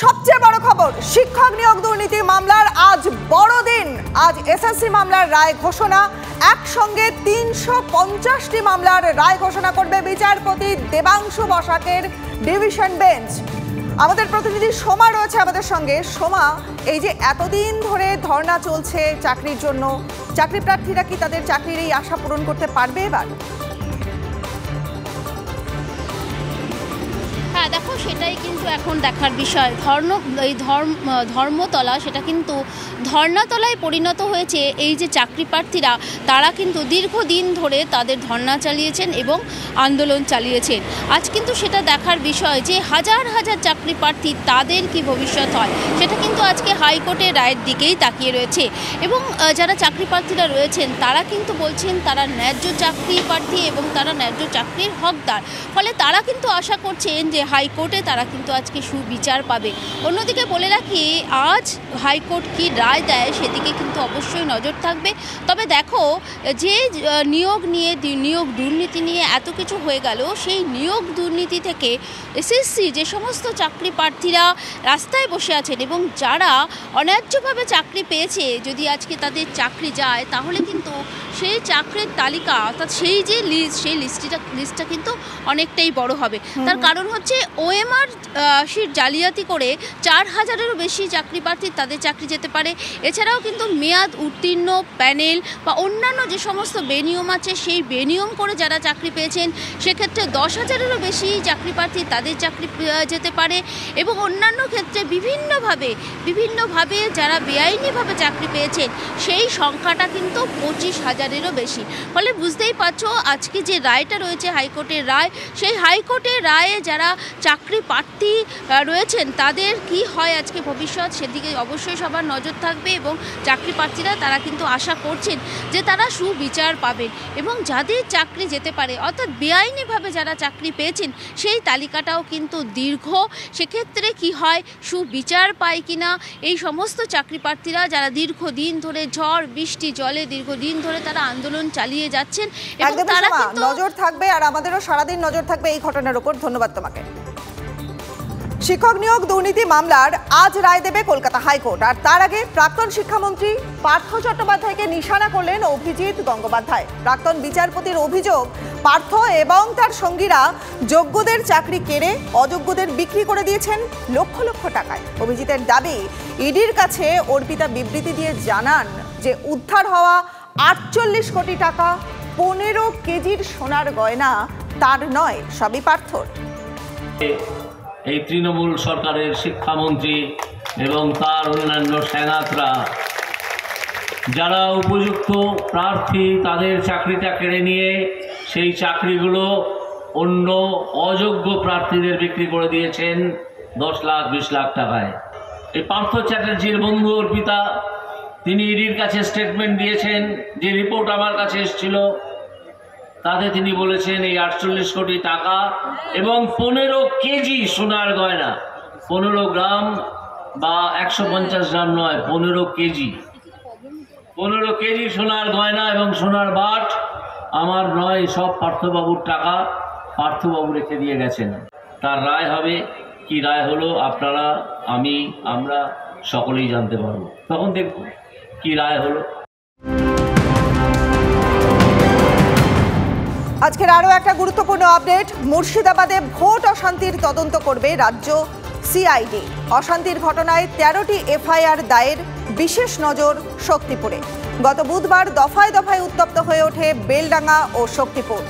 সবচেয়ে বড় খবর, শিক্ষক নিয়োগ দুর্নীতি মামলার আজ বড় দিন। আজ এসএসসি মামলার রায় ঘোষণা, একসঙ্গে ৩৫০টি মামলার রায় ঘোষণা করবে বিচারপতি দেবাংশু বসাকের ডিভিশন বেঞ্চ। আমাদের প্রতিনিধি সোমা রয়েছে আমাদের সঙ্গে। সোমা, এই যে এতদিন ধরে ধর্ণা চলছে চাকরির জন্য, চাকরি প্রার্থীরা কি তাদের চাকরির এই আশা পূরণ করতে পারবে এবার? হ্যাঁ দেখো, সেটাই কিন্তু এখন দেখার বিষয়। ধর্মতলা সেটা কিন্তু ধর্নাতলায় পরিণত হয়েছে। এই যে চাকরি প্রার্থীরা তারা কিন্তু দীর্ঘদিন ধরে তাদের ধর্না চালিয়েছেন এবং আন্দোলন চালিয়েছেন। আজ কিন্তু সেটা দেখার বিষয় যে হাজার হাজার চাকরি প্রার্থী তাদের কি ভবিষ্যৎ হয়, সেটা কিন্তু আজকে হাইকোর্টের রায়ের দিকেই তাকিয়ে রয়েছে। এবং যারা চাকরি প্রার্থীরা রয়েছেন তারা কিন্তু বলছেন তারা ন্যায্য চাকরি প্রার্থী এবং তারা ন্যায্য চাকরির হকদার। ফলে তারা কিন্তু আশা করছেন যে হাইকোর্টে তারা কিন্তু আজকে সুবিচার পাবে। অন্যদিকে বলে রাখি, আজ হাইকোর্ট কি রায় দেয় সেদিকে কিন্তু অবশ্যই নজর থাকবে। তবে দেখো, যে নিয়োগ দুর্নীতি নিয়ে এত কিছু হয়ে গেল, সেই নিয়োগ দুর্নীতি থেকে এসএসসি যে সমস্ত চাকরি প্রার্থীরা রাস্তায় বসে আছেন এবং যারা অন্যায্যভাবে চাকরি পেয়েছে, যদি আজকে তাদের চাকরি যায় তাহলে কিন্তু সেই চাকরির তালিকা, অর্থাৎ সেই যে লিস্টটা কিন্তু অনেকটাই বড় হবে। তার কারণ হচ্ছে ওএমআর শিট জালিয়াতি করে 4000-এরও বেশি চাকরি প্রার্থী তাদের চাকরি যেতে পারে। এছাড়াও কিন্তু মেয়াদ উত্তীর্ণ প্যানেল বা অন্যান্য যে সমস্ত বেনিয়ম আছে, সেই বেনিয়ম করে যারা চাকরি পেয়েছেন সেক্ষেত্রে 10,000-এরও বেশি চাকরি প্রার্থী তাদের চাকরি যেতে পারে। এবং অন্যান্য ক্ষেত্রে বিভিন্নভাবে যারা বেআইনিভাবে চাকরি পেয়েছেন সেই সংখ্যাটা কিন্তু 25,000-এরও বেশি। ফলে বুঝতেই পারছো, আজকে যে রায়টা রয়েছে হাইকোর্টের রায়, সেই হাইকোর্টের রায়ে যারা চাকরি প্রার্থী রয়েছেন তাদের কি হয় আজকে ভবিষ্যৎ, সেদিকে অবশ্যই সবার নজর থাকবে। এবং চাকরি প্রার্থীরা তারা কিন্তু আশা করছেন যে তারা সুবিচার পাবেন এবং যাদের চাকরি যেতে পারে, অর্থাৎ বেআইনিভাবে যারা চাকরি পেয়েছেন সেই তালিকাটাও কিন্তু দীর্ঘ। সেক্ষেত্রে কি হয়, সুবিচার পায় কিনা এই সমস্ত চাকরি প্রার্থীরা যারা দীর্ঘদিন ধরে ঝড় বৃষ্টি জলে দীর্ঘদিন ধরে তারা আন্দোলন চালিয়ে যাচ্ছেন এবং তারা কিন্তু নজর থাকবে। আর আমাদেরও সারাদিন নজর থাকবে এই ঘটনার উপর। ধন্যবাদ তোমাকে। শিক্ষক নিয়োগ দুর্নীতি মামলার আজ রায় দেবে কলকাতা হাইকোর্ট। আর তার আগে প্রাক্তন শিক্ষামন্ত্রী পার্থ চট্টোপাধ্যায়কে নিশানা করলেন অভিজিৎ গঙ্গোপাধ্যায়। প্রাক্তন বিচারপতির অভিযোগ, পার্থ এবং তার সঙ্গীরা যোগ্যদের চাকরি কেড়ে অযোগ্যদের বিক্রি করে দিয়েছেন লক্ষ লক্ষ টাকায়। অভিজিতের দাবি, ইডির কাছে অর্পিতা বিবৃতি দিয়ে জানান যে উদ্ধার হওয়া 48 কোটি টাকা 15 কেজির সোনার গয়না তার নয়, সবই পার্থর। এই তৃণমূল সরকারের শিক্ষামন্ত্রী এবং তার অন্যান্য সেনাতরা যারা উপযুক্ত প্রার্থী তাদের চাকরিটা কেড়ে নিয়ে সেই চাকরিগুলো অন্য অযোগ্য প্রার্থীদের বিক্রি করে দিয়েছেন 10 লাখ 20 লাখ টাকায়। এই পার্থ চ্যাটার্জির বন্ধু অর্পিতা, তিনি ইডির কাছে স্টেটমেন্ট দিয়েছেন, যে রিপোর্ট আমার কাছে এসেছিল তাতে তিনি বলেছেন এই 48 কোটি টাকা এবং 15 কেজি সোনার গয়না, 15 গ্রাম বা 150 গ্রাম নয়, 15 কেজি সোনার গয়না এবং সোনার বাট আমার নয়, সব পার্থবাবুর টাকা, পার্থবাবু রেখে দিয়ে গেছেন। তার রায় হবে, কি রায় হলো আপনারা আমরা সকলেই জানতে পারবো, তখন দেখব কি রায় হলো। আজকের আরও একটা গুরুত্বপূর্ণ আপডেট, মুর্শিদাবাদে ভোট অশান্তির তদন্ত করবে রাজ্য সিআইডি। অশান্তির ঘটনায় 13টি এফআইআর দায়ের, বিশেষ নজর শক্তিপুরে। গত বুধবার দফায় দফায় উত্তপ্ত হয়ে ওঠে বেলডাঙ্গা ও শক্তিপুর।